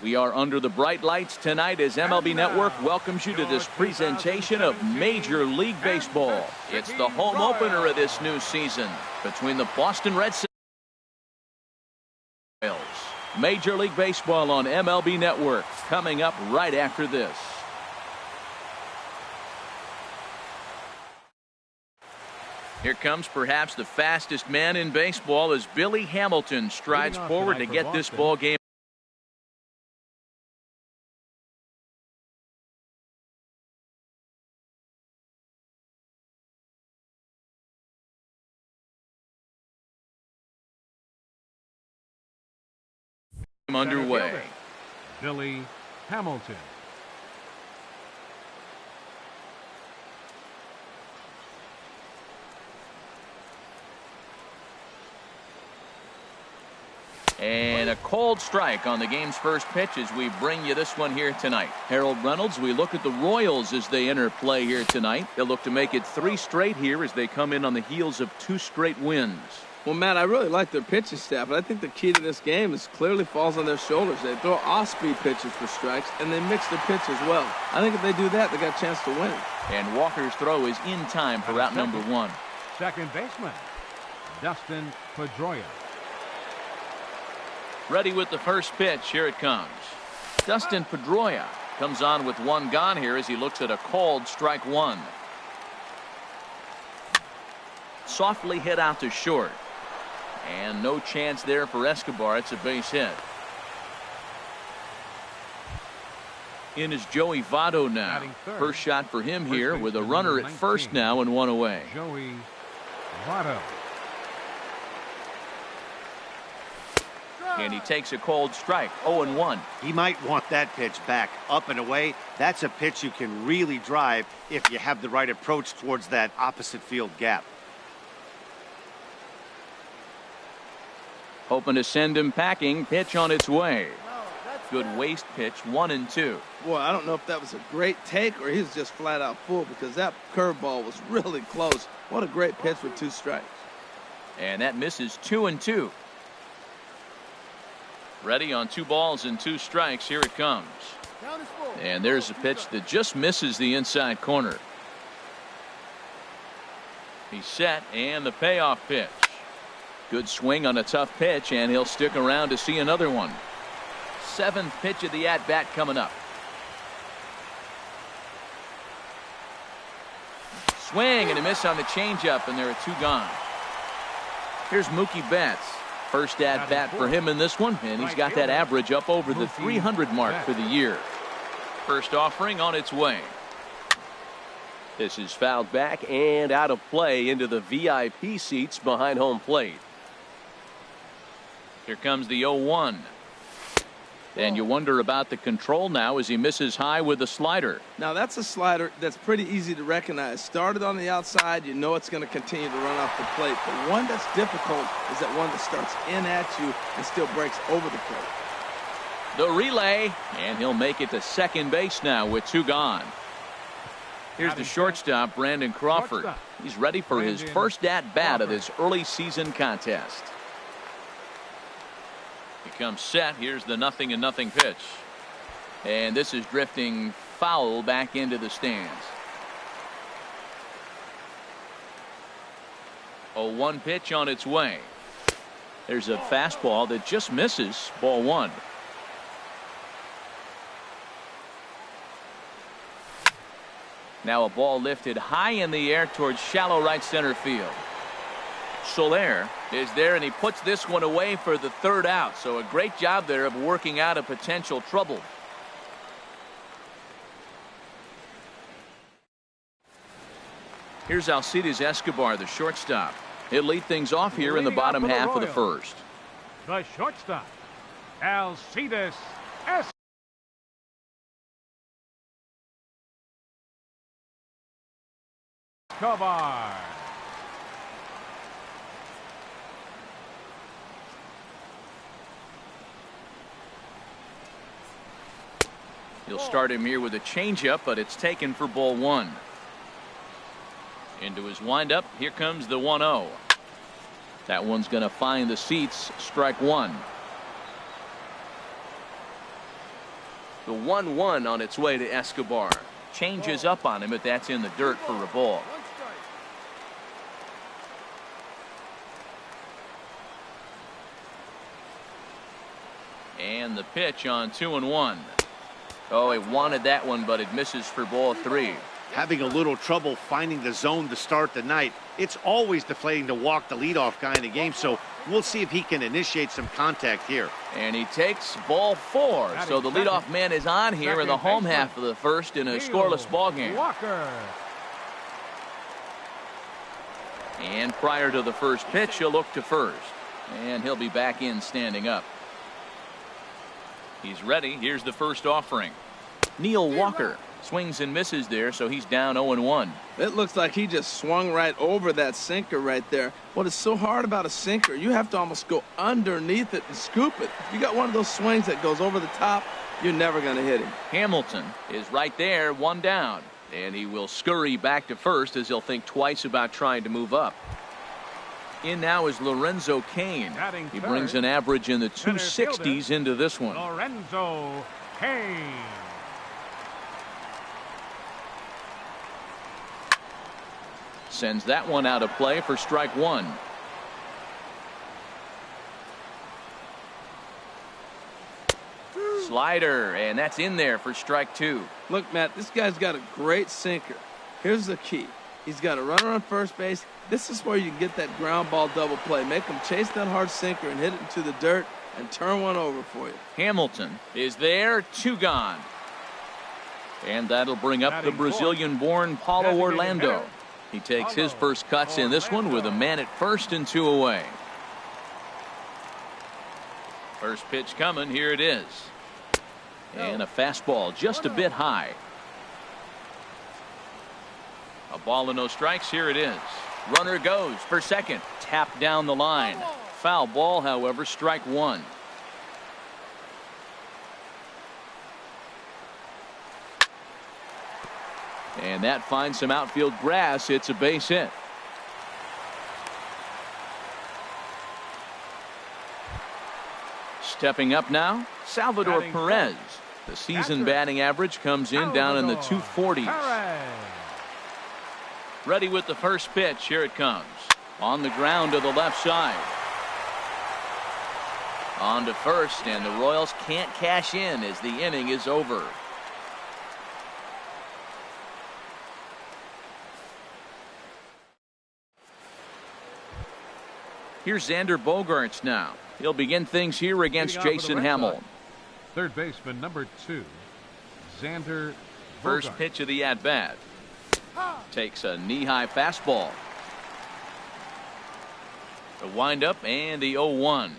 We are under the bright lights tonight as MLB Network welcomes you to this presentation of Major League Baseball. It's the home opener of this new season between the Boston Red Sox and the Royals. Major League Baseball on MLB Network coming up right after this. Here comes perhaps the fastest man in baseball as Billy Hamilton strides forward to get this ball game underway. Billy Hamilton. And a cold strike on the game's first pitch as we bring you this one here tonight. Harold Reynolds, we look at the Royals as they enter play here tonight. They'll look to make it 3 straight here as they come in on the heels of 2 straight wins. Well, Matt, I really like their pitching staff, but I think the key to this game is clearly falls on their shoulders. They throw off-speed pitches for strikes, and they mix their pitch as well. I think if they do that, they got a chance to win. And Walker's throw is in time for out number 1. Second baseman, Dustin Pedroia. Ready with the first pitch. Here it comes. Dustin Pedroia comes on with 1 gone here as he looks at a called strike 1. Softly hit out to short. And no chance there for Escobar. It's a base hit. In is Joey Votto now. First shot for him here with a runner at first now and 1 away. Joey Votto. And he takes a cold strike. 0-1. He might want that pitch back, up and away. That's a pitch you can really drive if you have the right approach towards that opposite field gap. Hoping to send him packing. Pitch on its way. Good waste pitch. 1-2. Boy, I don't know if that was a great take or he's just flat out full because that curveball was really close. What a great pitch with 2 strikes. And that misses. 2-2. Ready on 2 balls and 2 strikes. Here it comes. And there's a pitch that just misses the inside corner. He's set, and the payoff pitch. Good swing on a tough pitch, and he'll stick around to see another one. 7th pitch of the at-bat coming up. Swing and a miss on the changeup, and there are 2 gone. Here's Mookie Betts. First at-bat for him in this one, and he's got that average up over the 300 mark for the year. First offering on its way. This is fouled back and out of play into the VIP seats behind home plate. Here comes the 0-1. And you wonder about the control now as he misses high with the slider. Now that's a slider that's pretty easy to recognize. Started on the outside, you know it's going to continue to run off the plate. The one that's difficult is that one that starts in at you and still breaks over the plate. The relay, and he'll make it to second base now with 2 gone. Here's the shortstop, Brandon Crawford. He's ready for his first at-bat of this early season contest. He comes set. Here's the 0-0 pitch. And this is drifting foul back into the stands. 0-1 pitch on its way. There's a fastball that just misses. Ball 1. Now a ball lifted high in the air towards shallow right center field. Soler is there, and he puts this one away for the 3rd out. So a great job there of working out a potential trouble. Here's Alcides Escobar, the shortstop. He'll lead things off here in the bottom half of the first. The shortstop, Alcides Escobar. He'll start him here with a changeup, but it's taken for ball 1. Into his windup. Here comes the 1-0. That one's going to find the seats. Strike 1. The 1-1 on its way to Escobar. Changes up on him, but that's in the dirt for a ball. And the pitch on 2-1. Oh, he wanted that one, but it misses for ball 3. Having a little trouble finding the zone to start the night. It's always deflating to walk the leadoff guy in the game, so we'll see if he can initiate some contact here. And he takes ball 4. So the leadoff man is on here in the home half of the first in a scoreless ball game. Walker. And prior to the first pitch, he'll look to first. And he'll be back in standing up. He's ready. Here's the first offering. Neil Walker swings and misses there, so he's down 0-1. It looks like he just swung right over that sinker right there. What is so hard about a sinker, you have to almost go underneath it and scoop it. If you got one of those swings that goes over the top, you're never going to hit him. Hamilton is right there, 1 down. And he will scurry back to first as he'll think twice about trying to move up. In now is Lorenzo Cain. He brings an average in the 260s into this one. Lorenzo Cain. Sends that one out of play for strike 1. Slider, and that's in there for strike 2. Look, Matt, this guy's got a great sinker. Here's the key. He's got a runner on first base. This is where you can get that ground ball double play. Make him chase that hard sinker and hit it into the dirt and turn one over for you. Hamilton is there, 2 gone. And that'll bring up the Brazilian-born Paulo Orlando. He takes his first cuts in this one with a man at first and 2 away. First pitch coming. Here it is. And a fastball just a bit high. A ball and no strikes. Here it is. Runner goes for second. Tapped down the line. Foul ball, however, strike 1. And that finds some outfield grass. It's a base hit. Stepping up now, Salvador Perez. The season batting average comes in down in the 240s. Ready with the first pitch. Here it comes. On the ground to the left side. On to first, and the Royals can't cash in as the inning is over. Here's Xander Bogaerts now. He'll begin things here against Jason Hamill. Third baseman number 2, Xander Bogaerts. First pitch of the at-bat. Takes a knee-high fastball. The windup and the 0-1.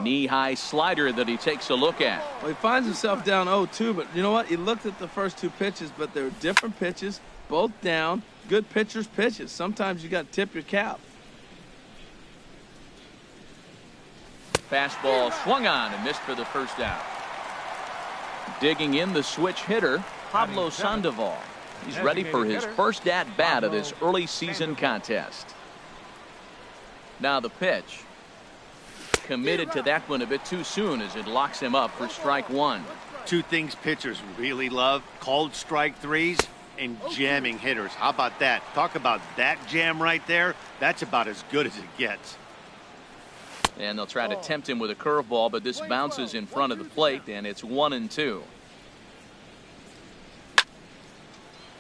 Knee-high slider that he takes a look at. Well, he finds himself down 0-2, but you know what? He looked at the first 2 pitches, but they're different pitches, both down. Good pitchers' pitches. Sometimes you got to tip your cap. Fastball swung on and missed for the first out. Digging in the switch hitter, Pablo Sandoval. He's ready for his first at-bat of this early season contest. Now the pitch. Committed to that one a bit too soon as it locks him up for strike 1. 2 things pitchers really love: called strike 3s and jamming hitters. How about that? Talk about that jam right there. That's about as good as it gets. And they'll try to tempt him with a curveball, but this bounces in front of the plate, and it's 1-2.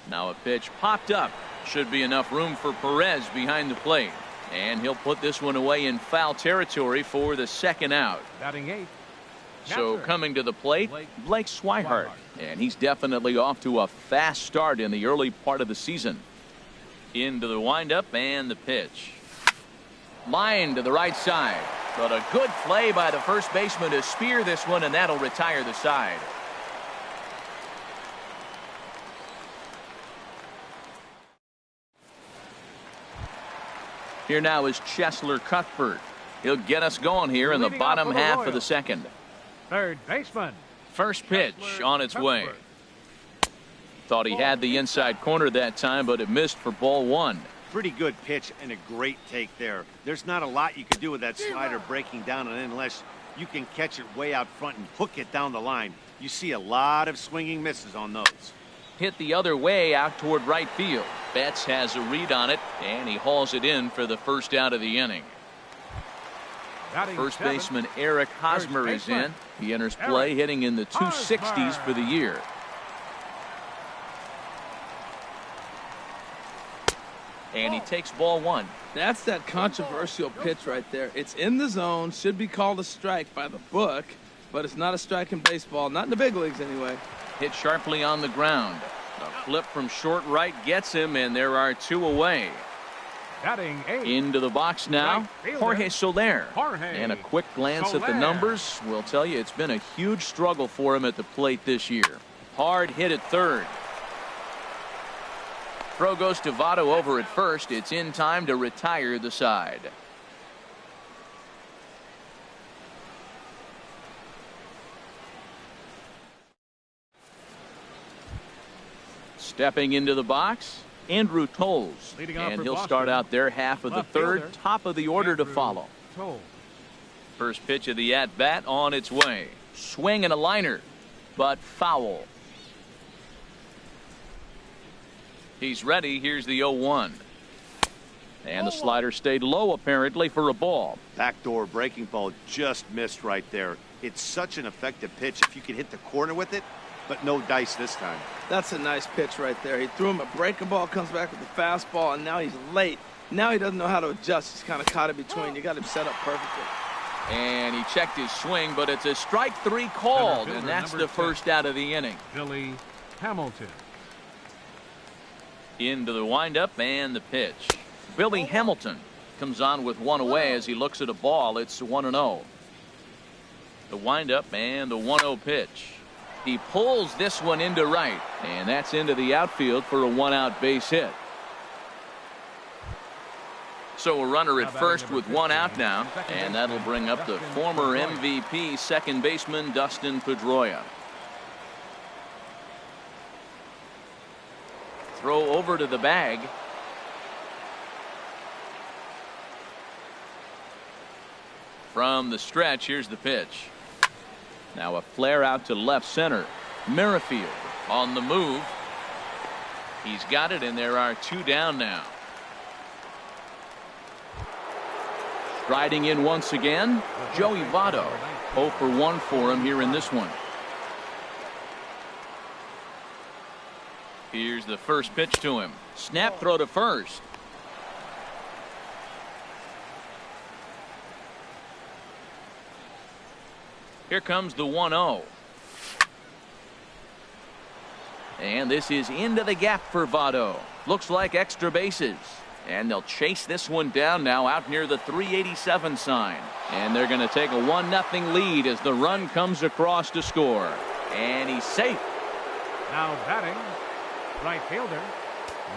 Now a pitch popped up. Should be enough room for Perez behind the plate. And he'll put this one away in foul territory for the second out. Batting 8. So coming to the plate, Blake Swihart. And he's definitely off to a fast start in the early part of the season. Into the windup and the pitch. Line to the right side. But a good play by the first baseman to spear this one, and that'll retire the side. Here now is Cheslor Cuthbert. He'll get us going here in the bottom half of the second. Third baseman. First pitch on its way. Thought he had the inside corner that time, but it missed for ball 1. Pretty good pitch and a great take there. There's not a lot you can do with that slider breaking down, and unless you can catch it way out front and hook it down the line. You see a lot of swinging misses on those. Hit the other way out toward right field. Betts has a read on it, and he hauls it in for the first out of the inning. First baseman Eric Hosmer is in. He enters play hitting in the 260s for the year. And he takes ball one. That's that controversial pitch right there. It's in the zone, should be called a strike by the book, but it's not a strike in baseball, not in the big leagues anyway. Hit sharply on the ground. A flip from short right gets him, and there are two away. Into the box now, Jorge Soler. And a quick glance at the numbers will tell you it's been a huge struggle for him at the plate this year. Hard hit at third. Throw goes to Votto over at first. It's in time to retire the side. Stepping into the box, Andrew Tolles. And he'll start out there half of the third, top of the order to follow. First pitch of the at-bat on its way. Swing and a liner, but foul. He's ready. Here's the 0-1. And the slider stayed low apparently for a ball. Backdoor breaking ball just missed right there. It's such an effective pitch if you can hit the corner with it, but no dice this time. That's a nice pitch right there. He threw him a breaking ball, comes back with a fastball, and now he's late. Now he doesn't know how to adjust. He's kind of caught in between. You got him set up perfectly. And he checked his swing, but it's a strike three called, and that's the first out of the inning. Billy Hamilton. Into the windup and the pitch. Billy Hamilton comes on with one away as he looks at a ball. It's 1-0. The windup and the 1-0 pitch. He pulls this one into right, and that's into the outfield for a one-out base hit. So a runner at first with one out now, and that'll bring up the former MVP second baseman Dustin Pedroia. Throw over to the bag. From the stretch, here's the pitch. Now a flare out to left center. Merrifield on the move. He's got it, and there are two down now. Striding in once again, Joey Votto. 0 for 1 for him here in this one. Here's the first pitch to him. Snap throw to first. Here comes the 1-0. And this is into the gap for Votto. Looks like extra bases. And they'll chase this one down now out near the 387 sign. And they're going to take a 1-0 lead as the run comes across to score. And he's safe. Now batting, right fielder,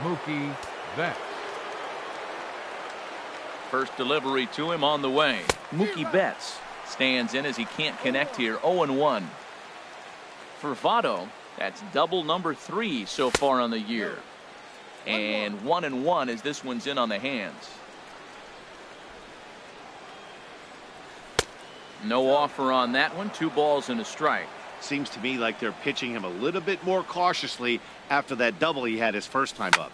Mookie Betts. First delivery to him on the way. Mookie Betts stands in as he can't connect here. 0-1. For Votto, that's double number 3 so far on the year. And 1-1 as this one's in on the hands. No offer on that one. 2 balls and a strike. Seems to me like they're pitching him a little bit more cautiously after that double he had his first time up.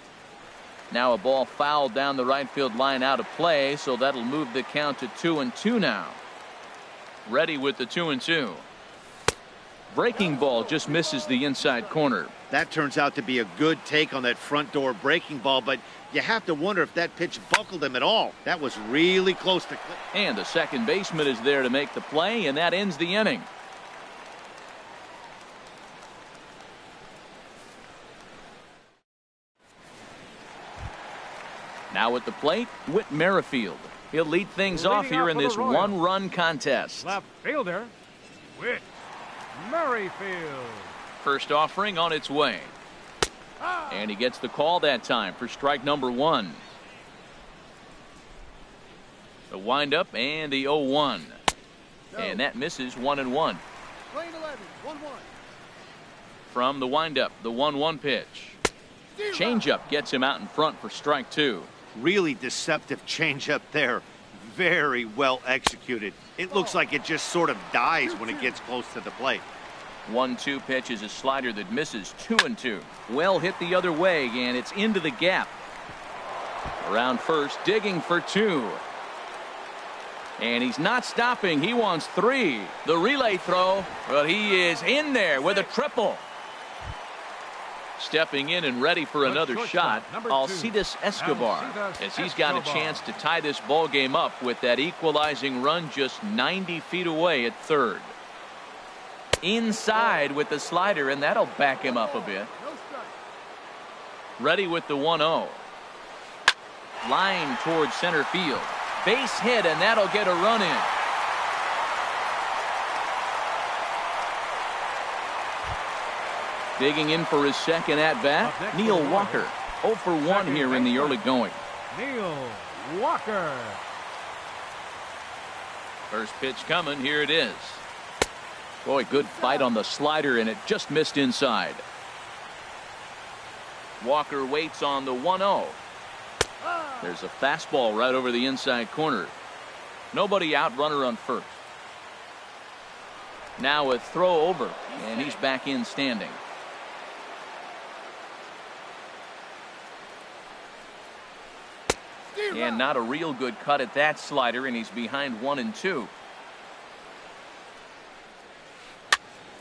Now a ball fouled down the right field line out of play, so that'll move the count to 2-2 now. Ready with the 2-2. Breaking ball just misses the inside corner. That turns out to be a good take on that front door breaking ball, but you have to wonder if that pitch buckled him at all. That was really close to. And the second baseman is there to make the play, and that ends the inning. Now at the plate, Whit Merrifield. He'll lead things off here in this one-run contest. Left fielder, Whit Merrifield. First offering on its way. And he gets the call that time for strike number 1. The windup and the 0-1. And that misses 1-1. Lane 11, 1-1. From the windup, the 1-1 pitch. Changeup gets him out in front for strike 2. Really deceptive changeup there. Very well executed. It looks like it just sort of dies when it gets close to the plate. 1-2 pitch is a slider that misses 2-2. Well hit the other way, and it's into the gap. Around first, digging for 2. And he's not stopping. He wants 3. The relay throw, but he is in there with a triple. Stepping in and ready for another shot, Alcides Escobar, as he's got a chance to tie this ball game up with that equalizing run just 90 feet away at third. Inside with the slider, and that'll back him up a bit. Ready with the 1-0. Line towards center field. Base hit, and that'll get a run in. Digging in for his second at-bat, Neil Walker. 0 for 1 here in the early going. Neil Walker. First pitch coming. Here it is. Boy, good fight on the slider, and it just missed inside. Walker waits on the 1-0. There's a fastball right over the inside corner. Nobody out, runner on first. Now a throw over, and he's back in standing. And not a real good cut at that slider, and he's behind 1-2.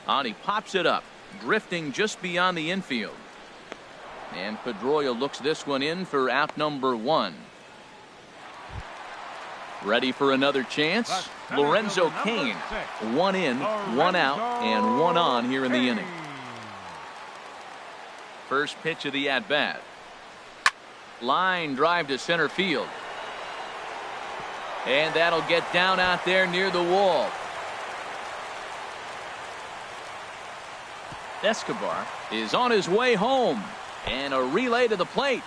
On he pops it up, drifting just beyond the infield. And Pedroia looks this one in for out number 1. Ready for another chance. Lorenzo Cain. 1 in, 1 out, and 1 on here in the inning. First pitch of the at-bat. Line drive to center field. And that'll get down out there near the wall. Escobar is on his way home. And a relay to the plate.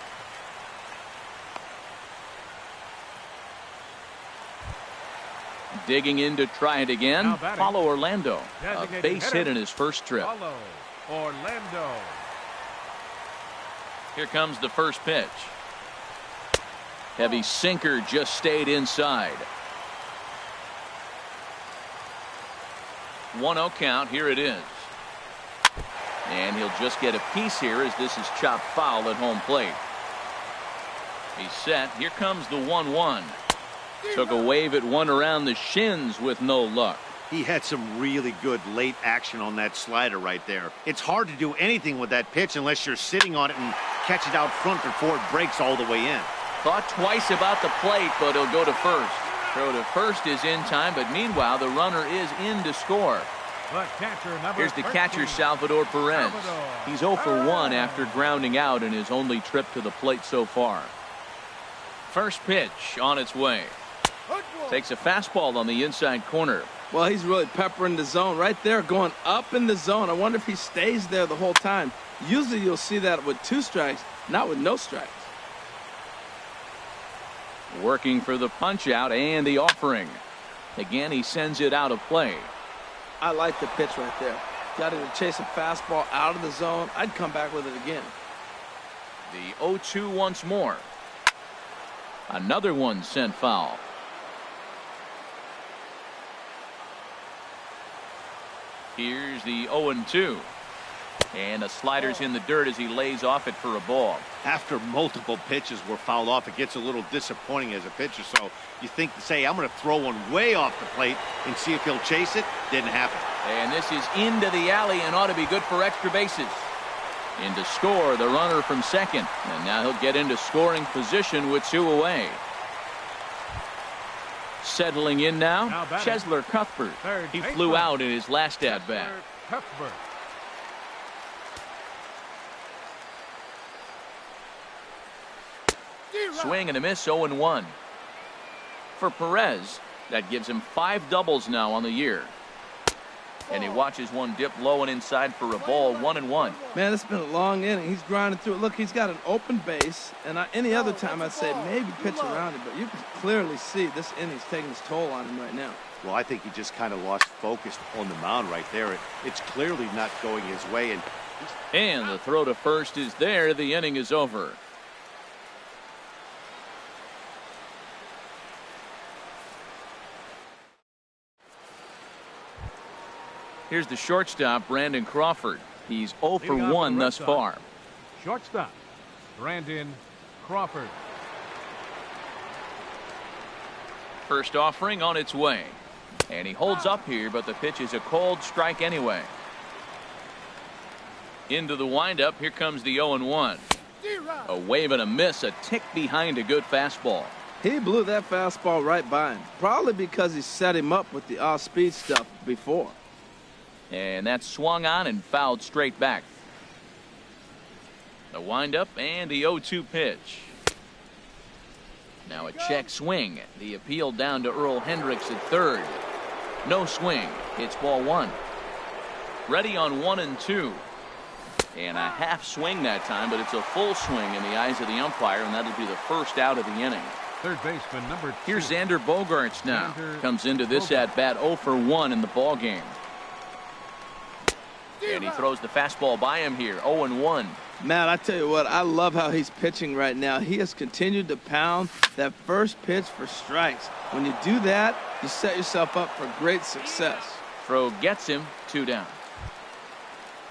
Digging in to try it again. Paulo Orlando. A base hit in his first trip. Paulo Orlando. Here comes the first pitch. Heavy sinker just stayed inside. 1-0 count. Here it is. And he'll just get a piece here as this is chopped foul at home plate. He's set. Here comes the 1-1. Took a wave at one around the shins with no luck. He had some really good late action on that slider right there. It's hard to do anything with that pitch unless you're sitting on it and catch it out front before it breaks all the way in. Thought twice about the plate, but he'll go to first. Throw to first is in time, but meanwhile the runner is in to score. Here's the catcher, Salvador Perez. He's 0 for 1 after grounding out in his only trip to the plate so far. First pitch on its way. Takes a fastball on the inside corner. Well, he's really peppering the zone right there, going up in the zone. I wonder if he stays there the whole time. Usually you'll see that with 2 strikes, not with no strikes. Working for the punch out and the offering. Again, he sends it out of play. I like the pitch right there. Got him to chase a fastball out of the zone. I'd come back with it again. The 0-2 once more. Another one sent foul. Here's the 0-2. And a slider's in the dirt as he lays off it for a ball. After multiple pitches were fouled off, it gets a little disappointing as a pitcher. So you think to say, I'm going to throw one way off the plate and see if he'll chase it. Didn't happen. And this is into the alley and ought to be good for extra bases. In to score, the runner from second. And now he'll get into scoring position with 2 away. Settling in now, Chesler Cuthbert. He flew out in his last at-bat. Swing and a miss, 0-1. For Perez, that gives him 5 doubles now on the year. And he watches one dip low and inside for a ball, 1-1. Man, it's been a long inning. He's grinding through it. Look, he's got an open base. And any other time I'd say maybe pitch around it. But you can clearly see this inning's taking its toll on him right now. Well, I think he just kind of lost focus on the mound right there. It's clearly not going his way. And the throw to first is there. The inning is over. Here's the shortstop, Brandon Crawford. He's 0 for Leading off 1 the Red thus Sox. far. Shortstop, Brandon Crawford. First offering on its way. And he holds up here, but the pitch is a cold strike anyway. Into the windup. Here comes the 0-1. A wave and a miss, a tick behind a good fastball. He blew that fastball right by him, probably because he set him up with the off-speed stuff before. And that swung on and fouled straight back. The windup and the 0-2 pitch. Now a check swing. The appeal down to Earl Hendricks at third. No swing. It's ball 1. Ready on 1 and 2. And a half swing that time, but it's a full swing in the eyes of the umpire, and that'll be the first out of the inning. Third baseman, number 2. Here's Xander Bogaerts now. Xander Comes into this Bogaerts. at-bat 0 for 1 in the ball game. And he throws the fastball by him here, 0-1. Matt, I tell you what, I love how he's pitching right now. He has continued to pound that first pitch for strikes. When you do that, you set yourself up for great success. Throw gets him, 2 down.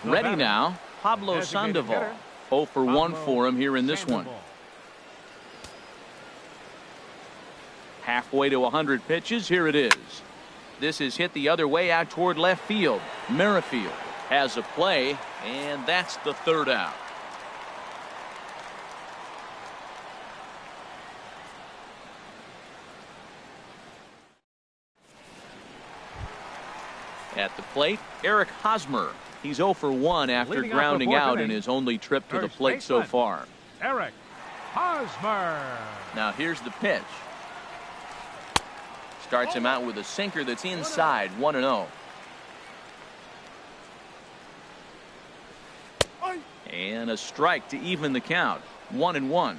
No Ready batter. now, Pablo Designated Sandoval. hitter. 0 for 1 Pablo for him here in this one. Sandoval. Halfway to 100 pitches, here it is. This is hit the other way out toward left field. Merrifield has a play, and that's the third out. At the plate, Eric Hosmer. He's 0 for 1 after Leading off the grounding fourth out in inning, his only trip to the first plate so baseman. far. Eric Hosmer. Now here's the pitch. Starts him out with a sinker that's inside, 1-0. And a strike to even the count, 1-1.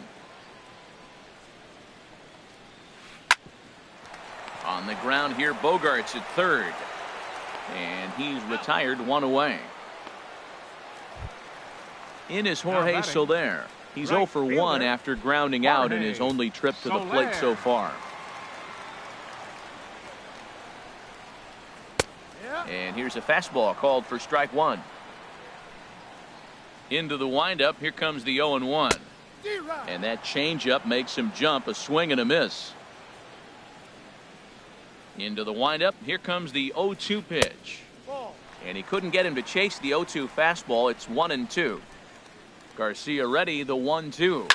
On the ground here, Bogaerts at third. And he's retired, 1 away. In is Jorge batting, Soler. He's 0 right for 1 fielder, after grounding out in Jorge his only trip to the plate so Soler. far. And here's a fastball called for strike 1. Into the windup. Here comes the 0-1. And that changeup makes him jump, a swing and a miss. Into the windup. Here comes the 0-2 pitch. And he couldn't get him to chase the 0-2 fastball. It's 1-2. Garcia ready, the 1-2.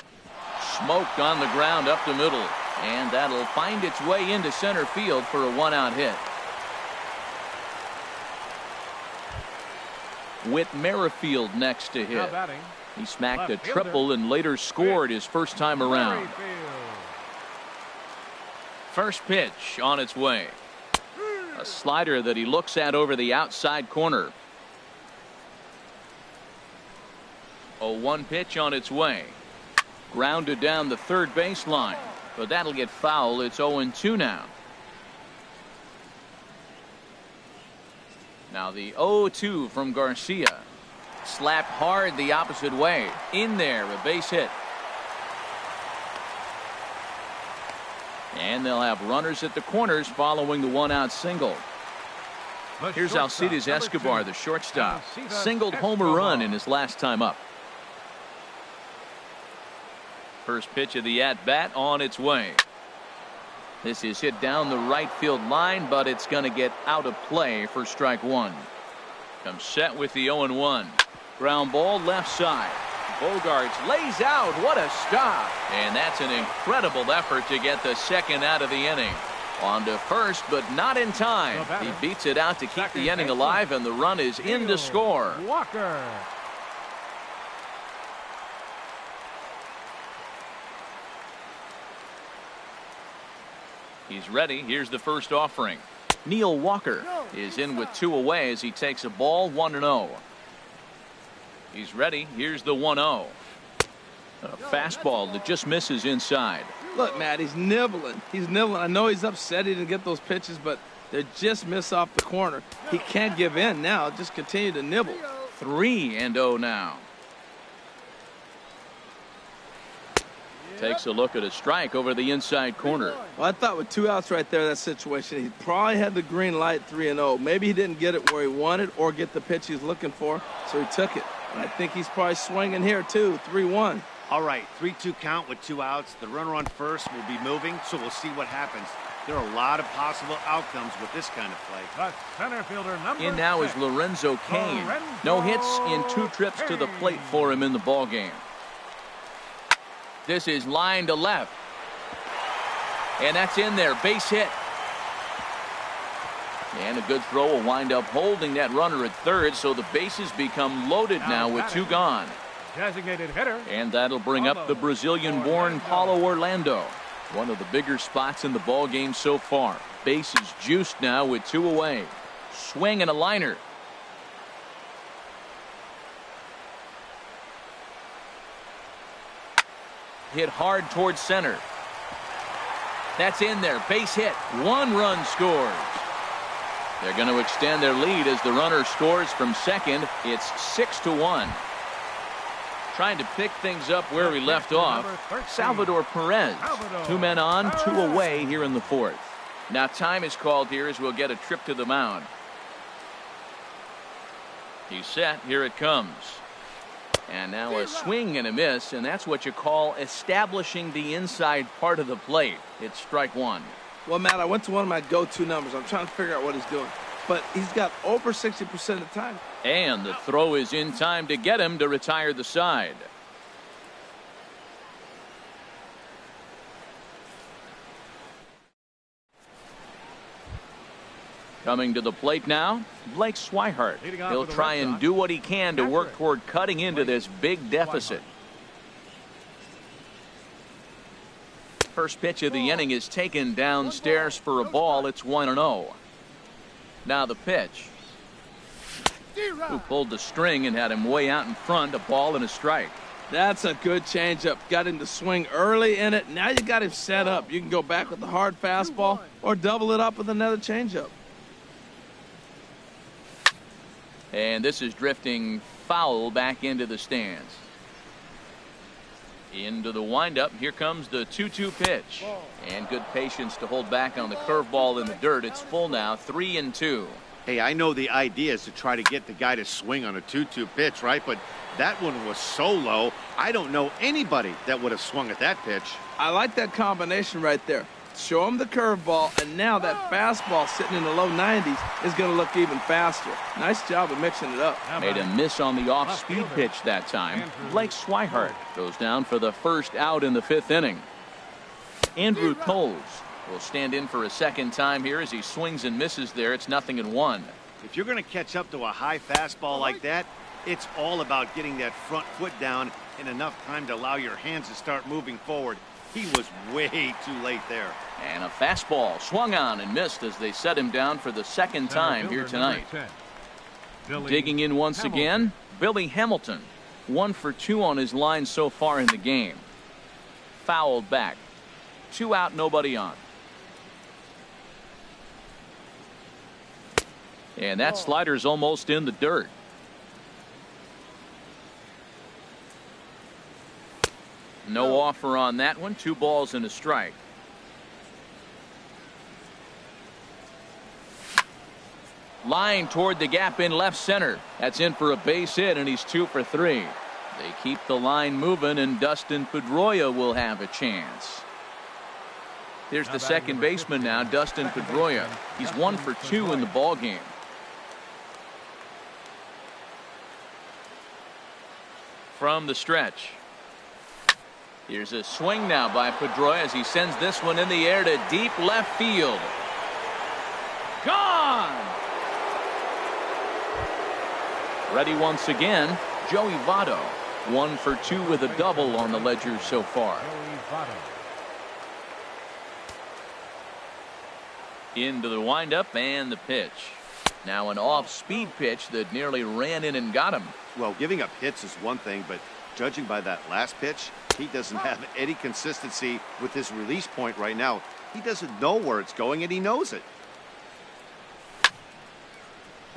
Smoked on the ground up the middle. And that'll find its way into center field for a 1-out hit. With Merrifield next to Now hit. batting, He smacked a left fielder. triple and later scored his first time around. Merrifield. First pitch on its way. A slider that he looks at over the outside corner. 0-1 pitch on its way. Grounded down the third baseline. But that'll get foul. It's 0-2 now. Now the 0-2 from Garcia. Slapped hard the opposite way. In there, a base hit. And they'll have runners at the corners following the 1-out single. The Here's shortstop, Alcides number Escobar, 2. the shortstop. Alcides Singled homer Escobar. run in his last time up. First pitch of the at-bat on its way. This is hit down the right field line, but it's going to get out of play for strike 1. Comes set with the 0-1. Ground ball left side. Bogaerts lays out. What a stop. And that's an incredible effort to get the second out of the inning. On to first, but not in time. No batter. He beats it out to keep Second the inning baseman. alive, and the run is in to Neil score. Walker. He's ready. Here's the first offering. Neil Walker is in with 2 away as he takes a ball, 1-0. He's ready. Here's the 1-0. A fastball that just misses inside. Look, Matt, he's nibbling. He's nibbling. I know he's upset he didn't get those pitches, but they just miss off the corner. He can't give in now. Just continue to nibble. 3-0 now. Takes a look at a strike over the inside corner. Well, I thought with 2 outs right there, that situation, he probably had the green light 3-0. Maybe he didn't get it where he wanted or get the pitch he's looking for, so he took it. And I think he's probably swinging here, too, 3-1. All right, 3-2 count with 2 outs. The runner on first will be moving, so we'll see what happens. There are a lot of possible outcomes with this kind of play. The center fielder number In now is Lorenzo Cain. No hits in 2 trips to the plate for him in the ballgame. This is line to left. And that's in there. Base hit. And a good throw will wind up holding that runner at third, so the bases become loaded now with 2 gone. Designated hitter. And that'll bring up the Brazilian-born Paulo Orlando. One of the bigger spots in the ball game so far. Bases juiced now with 2 away. Swing and a liner. Hit hard towards center. That's in there. Base hit. 1 run scores. They're going to extend their lead as the runner scores from second. It's 6-1. Trying to pick things up where we left off. Salvador Perez. 2 men on, 2 away here in the 4th. Now time is called here as we'll get a trip to the mound. He's set. Here it comes. And now a swing and a miss, and that's what you call establishing the inside part of the plate. It's strike 1. Well, Matt, I went to one of my go-to numbers. I'm trying to figure out what he's doing. But he's got over 60% of the time. And the throw is in time to get him to retire the side. Coming to the plate now, Blake Swihart. He'll try and do what he can to work toward cutting into this big deficit. First pitch of the inning is taken downstairs for a ball. It's 1-0. Now the pitch. Who pulled the string and had him way out in front, a ball and a strike. That's a good changeup. Got him to swing early in it. Now you got him set up. You can go back with the hard fastball or double it up with another changeup. And this is drifting foul back into the stands. Into the windup. Here comes the 2-2 pitch. And good patience to hold back on the curveball in the dirt. It's full now, 3-2. Hey, I know the idea is to try to get the guy to swing on a 2-2 pitch, right? But that one was so low, I don't know anybody that would have swung at that pitch. I like that combination right there. Show him the curveball, and now that fastball sitting in the low 90s is going to look even faster. Nice job of mixing it up. Made a miss on the off-speed pitch that time. Blake Swihart goes down for the first out in the 5th inning. Andrew Toles will stand in for a second time here as he swings and misses there. It's 0-1. If you're going to catch up to a high fastball like that, it's all about getting that front foot down in enough time to allow your hands to start moving forward. He was way too late there. And a fastball swung on and missed as they set him down for the second time here tonight. Digging in once again, Billy Hamilton. 1 for 2 on his line so far in the game. Fouled back. 2 out, nobody on. And that slider's almost in the dirt. No offer on that one. 2 balls and a strike. Line toward the gap in left center. That's in for a base hit, and he's 2 for 3. They keep the line moving, and Dustin Pedroia will have a chance. Here's the second baseman now, Dustin Pedroia. He's 1 for 2 in the ball game. From the stretch. Here's a swing now by Pedroia as he sends this one in the air to deep left field. Gone! Ready once again, Joey Votto. 1 for 2 with a double on the ledger so far. Into the windup and the pitch. Now an off-speed pitch that nearly ran in and got him. Well, giving up hits is one thing, but judging by that last pitch, he doesn't have any consistency with his release point right now. He doesn't know where it's going, and he knows it.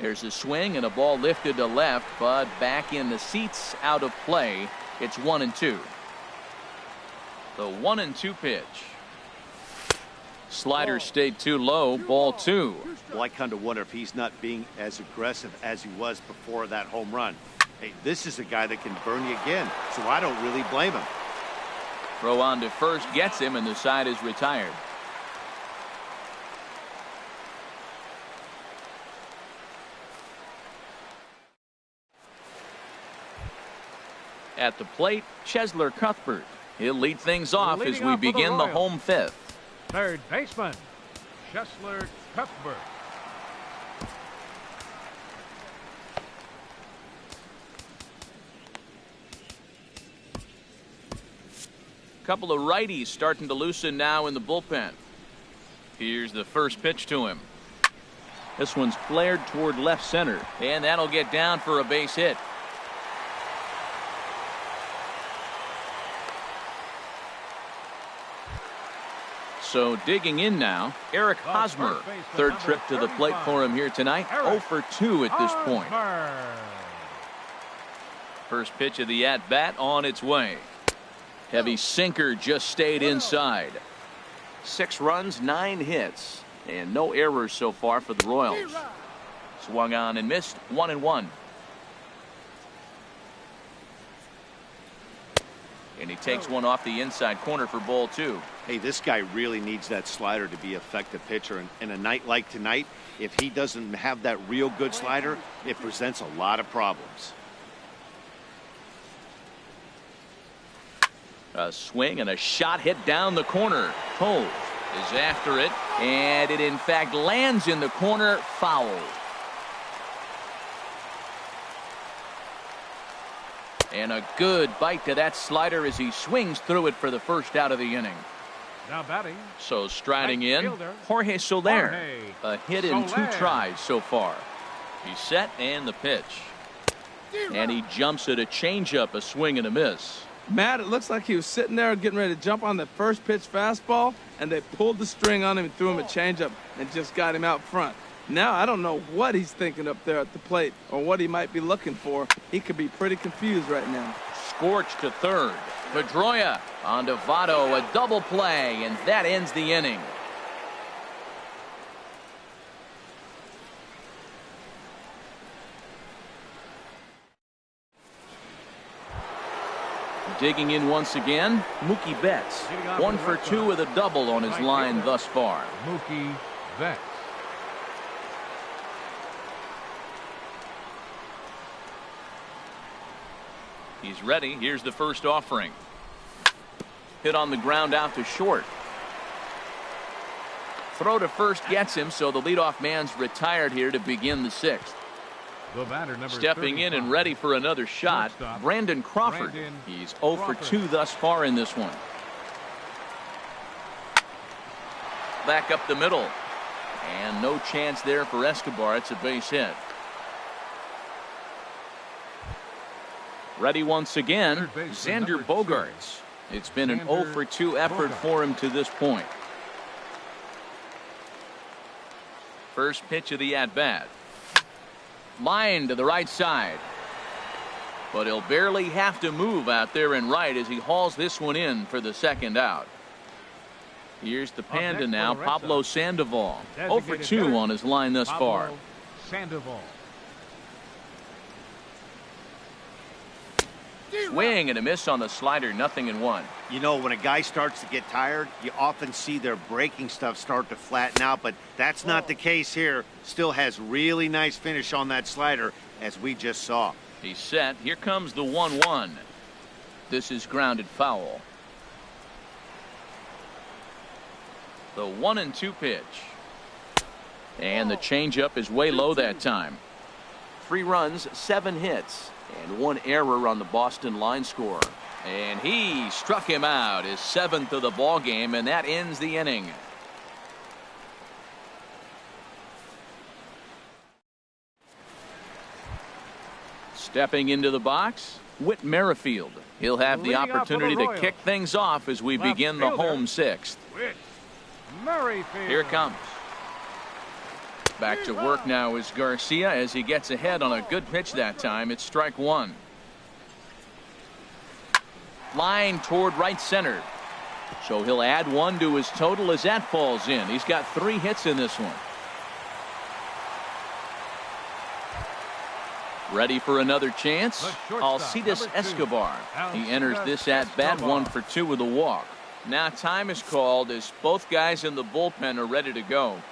There's a swing and a ball lifted to left, but back in the seats, out of play. It's 1-2. The 1-2 pitch. Slider stayed too low. Ball 2. Well, I kind of wonder if he's not being as aggressive as he was before that home run. Hey, this is a guy that can burn you again, so I don't really blame him. Throw on to first gets him, and the side is retired. At the plate, Chesler Cuthbert. He'll lead things off as we begin the home fifth. Third baseman, Chesler Cuthbert. Couple of righties starting to loosen now in the bullpen. Here's the first pitch to him. This one's flared toward left center, and that'll get down for a base hit. So digging in now, Eric Hosmer. Third trip to the plate for him here tonight. 0 for 2 at this point. First pitch of the at-bat on its way. Heavy sinker just stayed inside. 6 runs, 9 hits, and no errors so far for the Royals. Swung on and missed. 1-1. And he takes one off the inside corner for ball 2. Hey, this guy really needs that slider to be an effective pitcher. And in a night like tonight, if he doesn't have that real good slider, it presents a lot of problems. A swing and a shot hit down the corner. Cole is after it, and it in fact lands in the corner. Foul. And a good bite to that slider as he swings through it for the first out of the inning. Now batting. So striding in, Jorge Soler. A hit in 2 tries so far. He's set and the pitch. And he jumps at a changeup, a swing and a miss. Matt, it looks like he was sitting there getting ready to jump on the first pitch fastball, and they pulled the string on him and threw him a changeup and just got him out front. Now I don't know what he's thinking up there at the plate or what he might be looking for. He could be pretty confused right now. Scorched to third. Pedroia on to Votto, a double play, and that ends the inning. Digging in once again, Mookie Betts. 1 for 2 with a double on his line thus far. Mookie Betts. He's ready. Here's the first offering. Hit on the ground out to short. Throw to first gets him, so the leadoff man's retired here to begin the 6th. The batter, number Stepping in and ready for another shot, Brandon Crawford. He's 0 for 2 thus far in this one. Back up the middle. And no chance there for Escobar. It's a base hit. Ready once again, Xander Bogaerts. It's been an 0 for 2 effort for him to this point. First pitch of the at-bat. Line to the right side. But he'll barely have to move out there in right as he hauls this one in for the second out. Here's the Panda now, Pablo Sandoval. 0 for 2 on his line thus far. Sandoval. Swing and a miss on the slider, 0-1. You know, when a guy starts to get tired, you often see their breaking stuff start to flatten out, but that's not the case here. Still has really nice finish on that slider, as we just saw. He's set. Here comes the 1-1. This is grounded foul. The 1-2 pitch. And the changeup is way low that time. 3 runs, 7 hits. And 1 error on the Boston line score. And he struck him out, his 7th of the ball game, and that ends the inning. Stepping into the box, Whit Merrifield. He'll have the opportunity to kick things off as we begin the home 6th. Here it comes. Back to work now is Garcia as he gets ahead on a good pitch that time. It's strike 1. Line toward right center. So he'll add one to his total as that falls in. He's got 3 hits in this one. Ready for another chance? Alcides Escobar. He enters this at bat 1 for 2 with a walk. Now time is called as both guys in the bullpen are ready to go.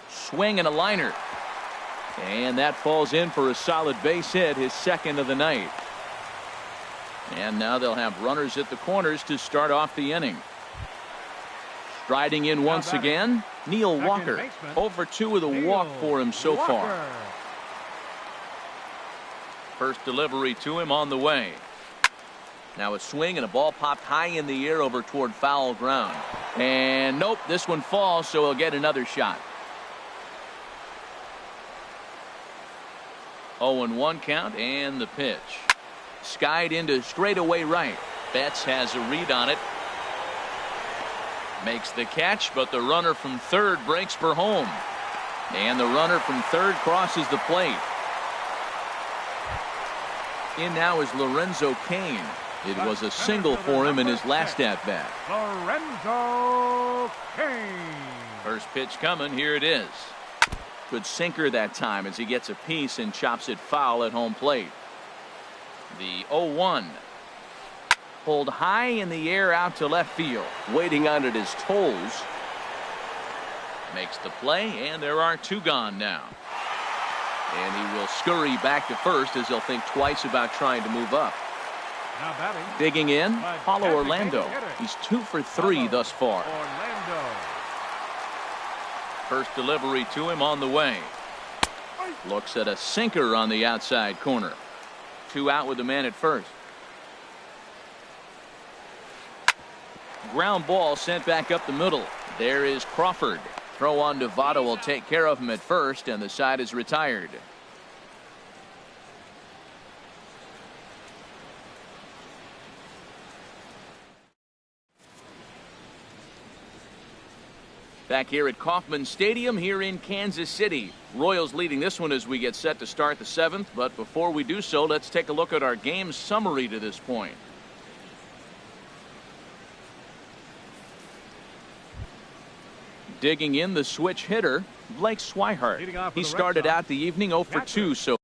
Swing and a liner. And that falls in for a solid base hit, his 2nd of the night. And now they'll have runners at the corners to start off the inning. Striding in once again, Neil Walker. 0 for 2 with a walk for him so far. First delivery to him on the way. Now a swing and a ball popped high in the air over toward foul ground. And nope, this one falls, so he'll get another shot. 0-1 count and the pitch. Skied into straightaway right. Betts has a read on it. Makes the catch, but the runner from third breaks for home. And the runner from third crosses the plate. In now is Lorenzo Cain. It was a single for him in his last at-bat. Lorenzo Cain. First pitch coming. Here it is. Good sinker that time as he gets a piece and chops it foul at home plate. The 0-1. Pulled high in the air out to left field. Waiting on it is Toles. Makes the play, and there are 2 gone now. And he will scurry back to first as he'll think twice about trying to move up. Now batting. Digging in, Paulo Orlando. He's 2 for 3 thus far. Orlando. First delivery to him on the way. Looks at a sinker on the outside corner. 2 out with the man at first. Ground ball sent back up the middle. There is Crawford. Throw on to Votto will take care of him at first, and the side is retired. Back here at Kauffman Stadium here in Kansas City. Royals leading this one as we get set to start the 7th. But before we do so, let's take a look at our game summary to this point. Digging in, the switch hitter, Blake Swihart. He started out the evening 0 for 2 so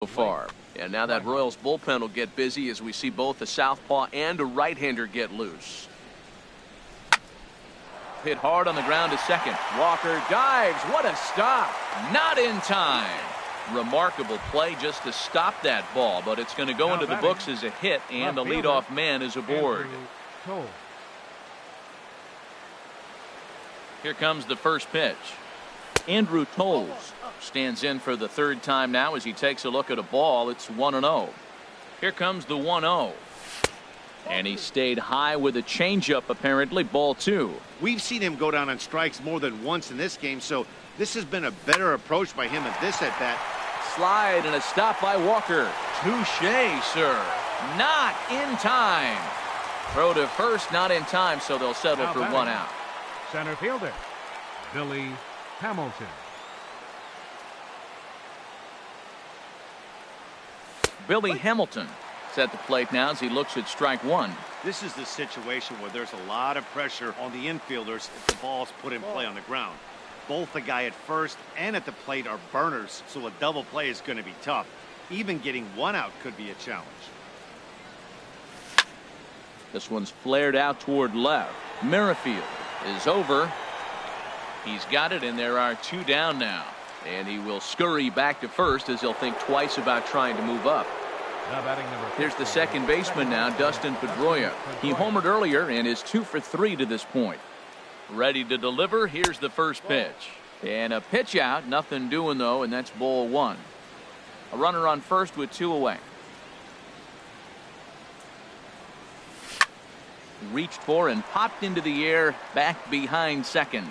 far. And now that Royals bullpen will get busy as we see both a southpaw and a right-hander get loose. Hit hard on the ground to second. Walker dives. What a stop. Not in time. Remarkable play just to stop that ball, but it's going to go into the books as a hit, and the leadoff man is aboard. Here comes the first pitch. Andrew Toles stands in for the 3rd time now as he takes a look at a ball. It's 1-0. Here comes the 1-0. And he stayed high with a changeup, apparently. Ball 2. We've seen him go down on strikes more than once in this game, so this has been a better approach by him at this at-bat. Slide and a stop by Walker. Touché, sir. Not in time. Throw to first, not in time, so they'll settle for 1 out. Center fielder, Billy Hamilton. Billy Hamilton is at the plate now as he looks at strike 1. This is the situation where there's a lot of pressure on the infielders if the ball's put in play on the ground. Both the guy at first and at the plate are burners, so a double play is going to be tough. Even getting 1 out could be a challenge. This one's flared out toward left. Merrifield is over. He's got it, and there are 2 down now. And he will scurry back to first as he'll think twice about trying to move up. Here's the second baseman now, Dustin Pedroia. He homered earlier and is 2 for 3 to this point. Ready to deliver. Here's the first pitch. And a pitch out. Nothing doing, though, and that's ball 1. A runner on first with 2 away. Reached for and popped into the air back behind second.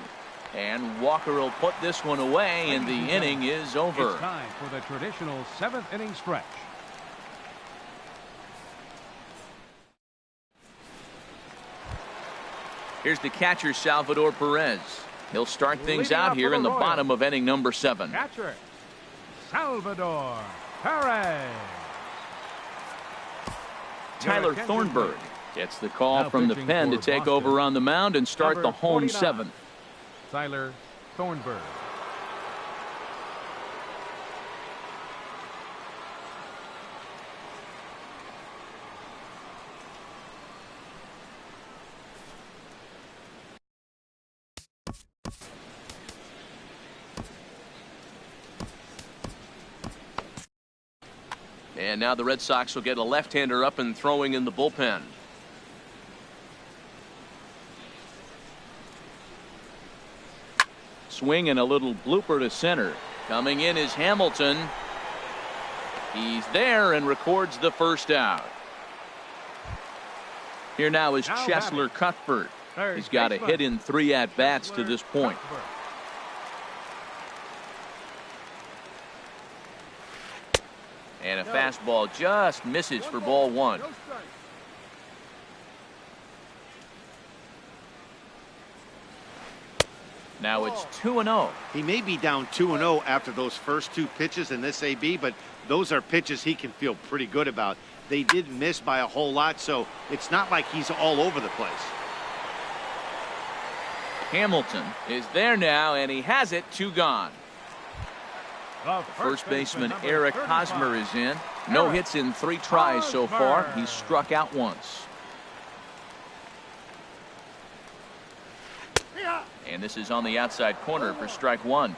And Walker will put this one away, and the inning is over. It's time for the traditional 7th inning stretch. Here's the catcher, Salvador Perez. He'll start things Leading out off here for the in the Royals. bottom of inning number 7. Catcher, Salvador Perez. Tyler Thornburg gets the call Now from the pitching pen to for take Boston, over on the mound and start number the home 49, 7th. Tyler Thornburg. And now the Red Sox will get a left-hander up and throwing in the bullpen. Swing and a little blooper to center. Coming in is Hamilton. He's there and records the first out. Here now is Cheslor Cuthbert. He's got a hit in 3 at-bats to this point. And a fastball just misses for ball 1. No strike. Now it's 2-0. He may be down 2-0 after those first 2 pitches in this AB, but those are pitches he can feel pretty good about. They did miss by a whole lot, so it's not like he's all over the place. Hamilton is there now, and he has it. 2 gone. The First baseman number Eric 35. Hosmer is in. No hits in 3 tries so far. He's struck out once. And this is on the outside corner for strike 1.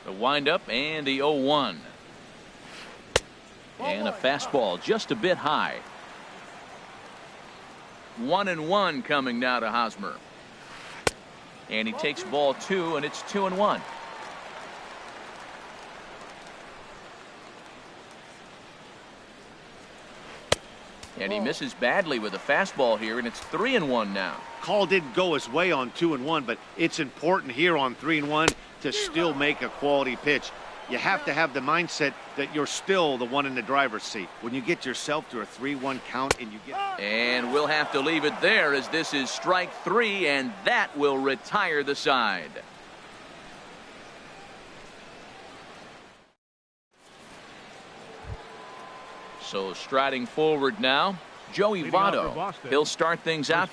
The windup and the 0-1. And a fastball just a bit high. 1-1 coming now to Hosmer. And he takes ball 2, and it's 2-1. And he misses badly with a fastball here, and it's 3-1 now. Call didn't go his way on 2-1, but it's important here on 3-1 to still make a quality pitch. You have to have the mindset that you're still the one in the driver's seat. When you get yourself to a 3-1 count and you get... And we'll have to leave it there as this is strike 3, and that will retire the side. So striding forward now, Joey Leading off for Votto. Boston. He'll start things out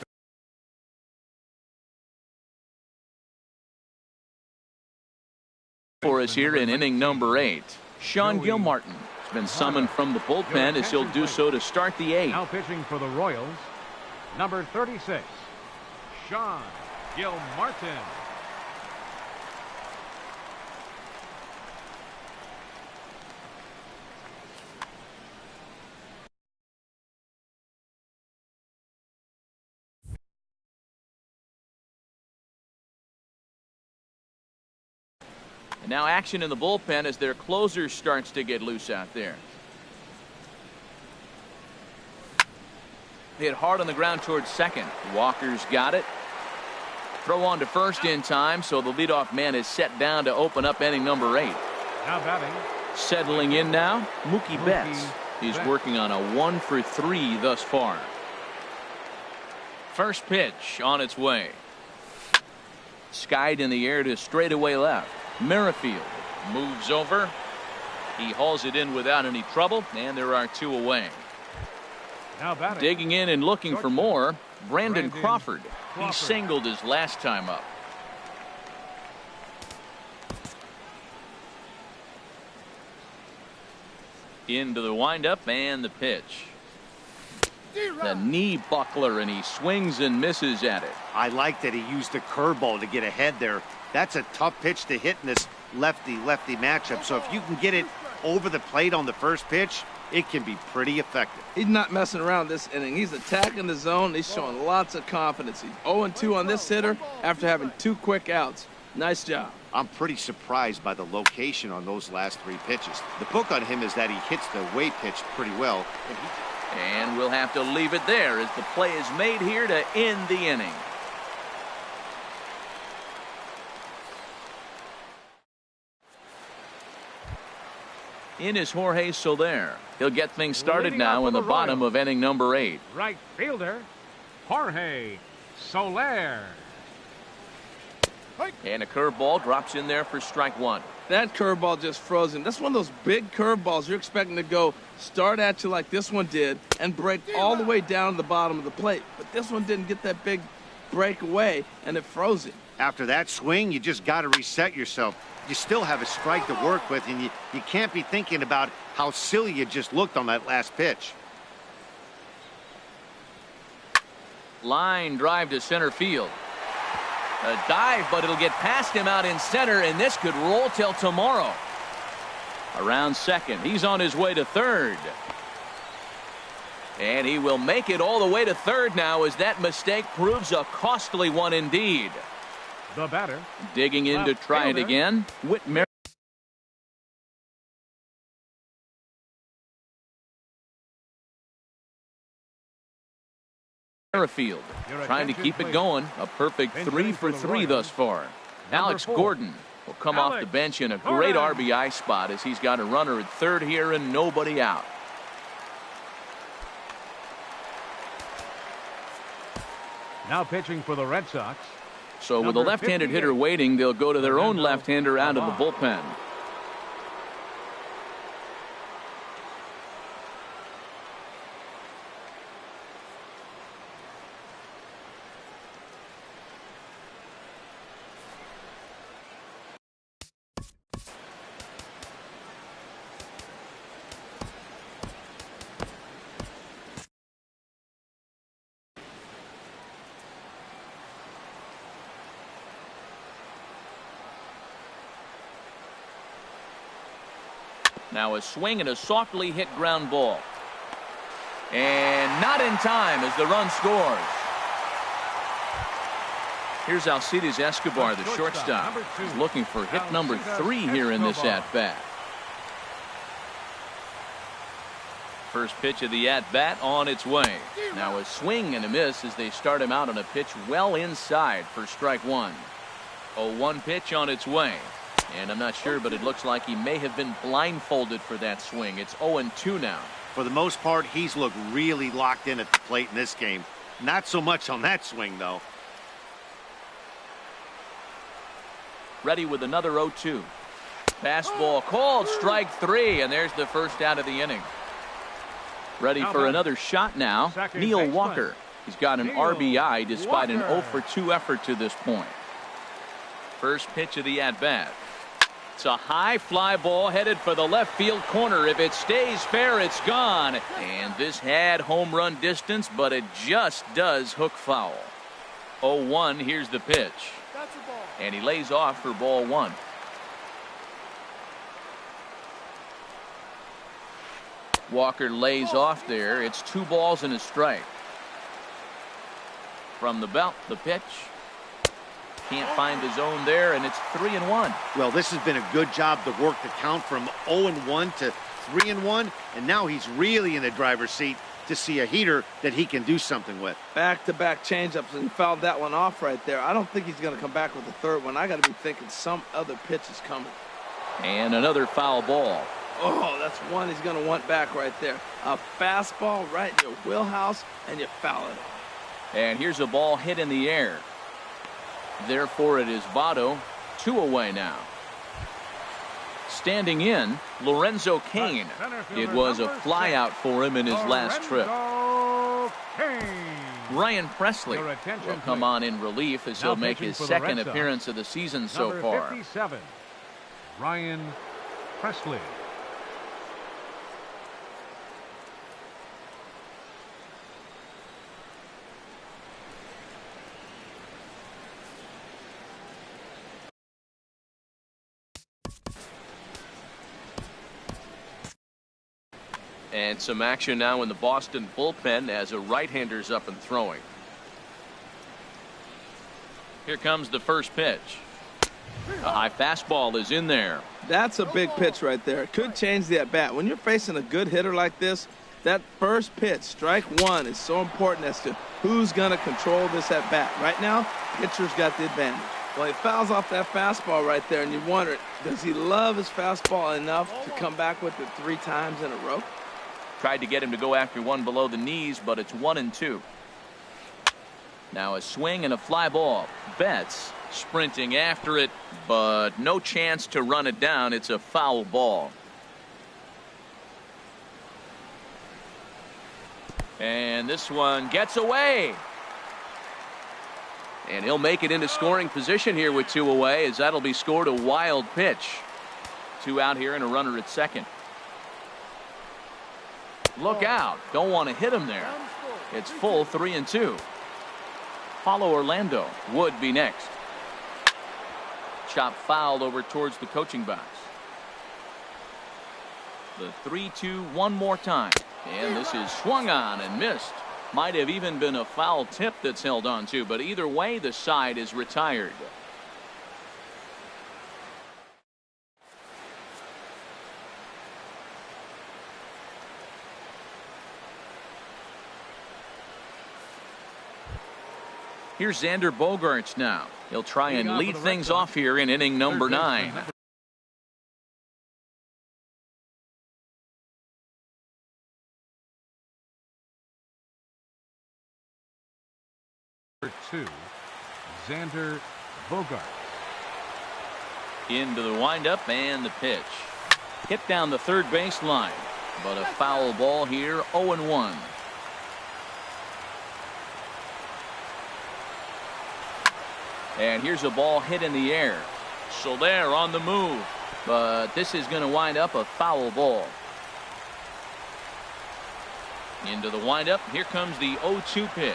for us here in inning number 8. Sean Joey Gilmartin has been summoned from the bullpen as he'll do so to start the 8th. Now pitching for the Royals, number 36, Sean Gilmartin. And now action in the bullpen as their closer starts to get loose out there. Hit hard on the ground towards second. Walker's got it. Throw on to first in time, so the leadoff man is set down to open up inning number 8. Now batting, Settling in now, Mookie Betts. He's working on a 1-for-3 thus far. First pitch on its way. Skied in the air to straightaway left. Merrifield moves over. He hauls it in without any trouble, and there are 2 away. now batting, Digging in and looking for more, Brandon Brandon Crawford. He Crawford. singled his last time up. Into the windup and the pitch. The knee buckler, and he swings and misses at it. I like that he used the curveball to get ahead there. That's a tough pitch to hit in this lefty-lefty matchup. So if you can get it over the plate on the first pitch, it can be pretty effective. He's not messing around this inning. He's attacking the zone. He's showing lots of confidence. He's 0-2 on this hitter after having 2 quick outs. Nice job. I'm pretty surprised by the location on those last 3 pitches. The book on him is that he hits the way pitch pretty well. And we'll have to leave it there as the play is made here to end the inning. In is Jorge Soler. He'll get things started Leading now off in for the the bottom Royals. of inning number 8. right fielder, Jorge Soler. And a curveball drops in there for strike one. That curveball just froze him. That's one of those big curveballs you're expecting to go start at you like this one did and break all the way down to the bottom of the plate. But this one didn't get that big break away, and it froze him. After that swing, you just got to reset yourself. You still have a strike to work with, and you can't be thinking about how silly you just looked on that last pitch. Line drive to center field. A dive, but it'll get past him out in center, and this could roll till tomorrow. Around second, he's on his way to third. And he will make it all the way to third now as that mistake proves a costly one indeed. The batter. Digging in to try it again. Whit Merrifield trying to keep it going. A perfect 3 for 3 thus far. Alex Gordon will come off the bench in a great RBI spot as he's got a runner at third here and nobody out. Now pitching for the Red Sox. So with a left-handed hitter waiting, they'll go to their own left-hander out of the bullpen. Now a swing and a softly hit ground ball. And not in time as the run scores. Here's Alcides Escobar, the shortstop. He's looking for hit number 3 here in this at-bat. First pitch of the at-bat on its way. Now a swing and a miss as they start him out on a pitch well inside for strike one. 0-1 pitch on its way. And I'm not sure, but it looks like he may have been blindfolded for that swing. It's 0-2 now. For the most part, he's looked really locked in at the plate in this game. Not so much on that swing, though. Ready with another 0-2. Fastball called, strike 3, and there's the first out of the inning. Ready for another shot now, Neil Walker. He's got an RBI despite an 0-for-2 effort to this point. First pitch of the at-bat. It's a high fly ball headed for the left field corner. If it stays fair, it's gone. And this had home run distance, but it just does hook foul. 0-1, here's the pitch. And he lays off for ball one. Walker lays off there. It's 2 balls and a strike. From the belt, the pitch. Can't find the zone there, and it's 3-1. Well, this has been a good job to work the count from 0-1 to 3-1, and now he's really in the driver's seat to see a heater that he can do something with. Back-to-back changeups, and he fouled that one off right there. I don't think he's going to come back with the third one. I got to be thinking some other pitch is coming. And another foul ball. Oh, that's one he's going to want back right there. A fastball right in your wheelhouse, and you foul it. And here's a ball hit in the air. Therefore, it is Votto. 2 away now. Standing in, Lorenzo Cain. It was a flyout for him in his last trip. Ryan Presley will come on in relief as he'll make his second appearance of the season so far. 57, Ryan Presley. And some action now in the Boston bullpen as a right-hander's up and throwing. Here comes the first pitch. A high fastball is in there. That's a big pitch right there. It could change the at-bat. When you're facing a good hitter like this, that first pitch, strike one, is so important as to who's going to control this at-bat. Right now, pitcher's got the advantage. Well, he fouls off that fastball right there, and you wonder, does he love his fastball enough to come back with it 3 times in a row? Tried to get him to go after one below the knees, but it's 1-2. Now a swing and a fly ball. Betts sprinting after it, but no chance to run it down. It's a foul ball. And this one gets away. And he'll make it into scoring position here with 2 away, as that'll be scored a wild pitch. 2 out here and a runner at second. Look out. Don't want to hit him there. It's full 3-2. Paulo Orlando would be next. Chop fouled over towards the coaching box. The 3-2 one more time. And this is swung on and missed. Might have even been a foul tip that's held on to, but either way, the side is retired. Here's Xander Bogaerts now. He'll try and lead things off here in inning number 9. Number 2, Xander Bogaerts. Into the windup and the pitch. Hit down the third baseline, but a foul ball here, 0-1. And here's a ball hit in the air. Soler on the move, but this is going to wind up a foul ball. Into the windup. Here comes the 0-2 pitch.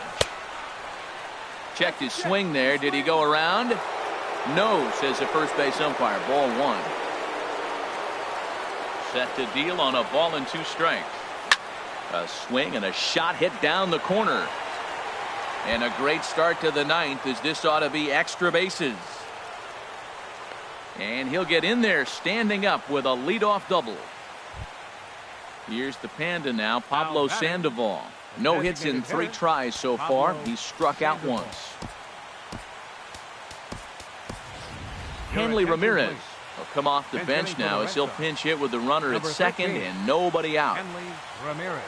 Checked his swing there. Did he go around? No, says the first base umpire. Ball 1. Set to deal on a ball and 2 strikes. A swing and a shot hit down the corner. And a great start to the 9th, as this ought to be extra bases. And he'll get in there standing up with a leadoff double. Here's the Panda now, Pablo Sandoval. No hits in 3 tries so far. He's struck out once. Hanley Ramirez will come off the bench now, as he'll pinch hit with the runner at second and nobody out. Hanley Ramirez.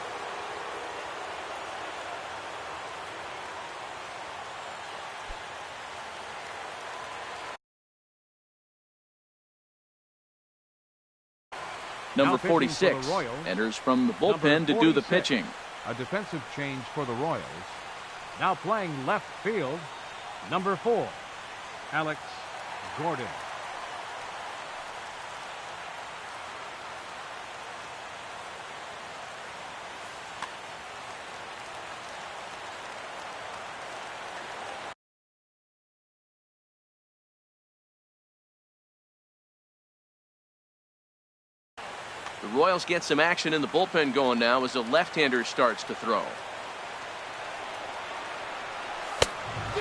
Number 46 enters from the bullpen to do the pitching. A defensive change for the Royals. Now playing left field, number 4, Alex Gordon. The Royals get some action in the bullpen going now as the left-hander starts to throw.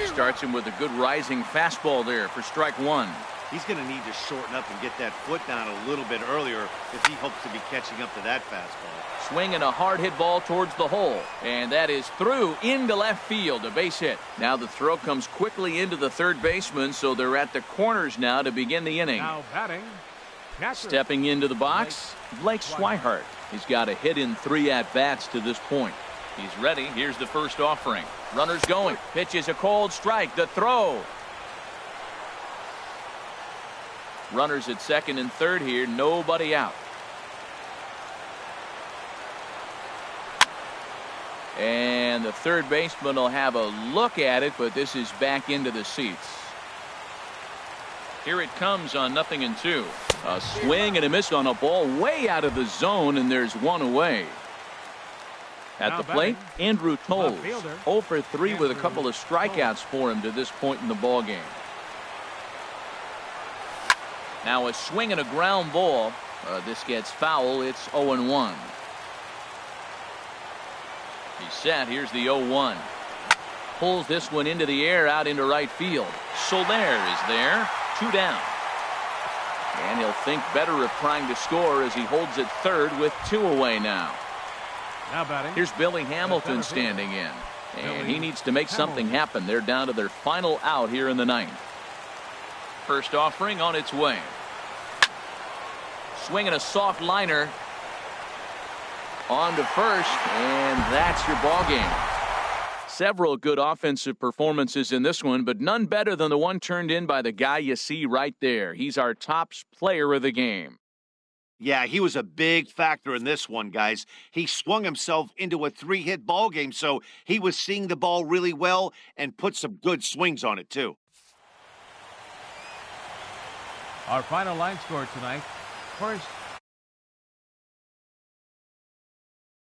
Starts him with a good rising fastball there for strike 1. He's going to need to shorten up and get that foot down a little bit earlier if he hopes to be catching up to that fastball. Swinging a hard hit ball towards the hole, and that is through into left field, a base hit. Now the throw comes quickly into the third baseman, so they're at the corners now to begin the inning. Now batting, catcher. Stepping into the box, Blake Swihart. He's got a hit in 3 at-bats to this point. He's ready. Here's the first offering. Runners going. Pitch is a cold strike. The throw. Runners at second and third here. Nobody out. And the third baseman will have a look at it, but this is back into the seats. Here it comes on 0-2. A swing and a miss on a ball way out of the zone, and there's 1 away. At the plate, Andrew Toles, 0 for 3 with a couple of strikeouts for him to this point in the ball game. Now a swing and a ground ball. This gets foul. It's 0-1. He's set. Here's the 0-1. Pulls this one into the air out into right field. Soler is there. 2 down. And he'll think better of trying to score as he holds it third with 2 away now. Now batting. Here's Billy Hamilton standing in. And he needs to make something happen. They're down to their final out here in the 9th. First offering on its way. Swinging a soft liner. On to first, and that's your ball game. several good offensive performances in this one, but none better than the one turned in by the guy you see right there. He's our top player of the game. Yeah, he was a big factor in this one, guys. He swung himself into a 3-hit ball game, so he was seeing the ball really well and put some good swings on it, too. Our final line score tonight. First,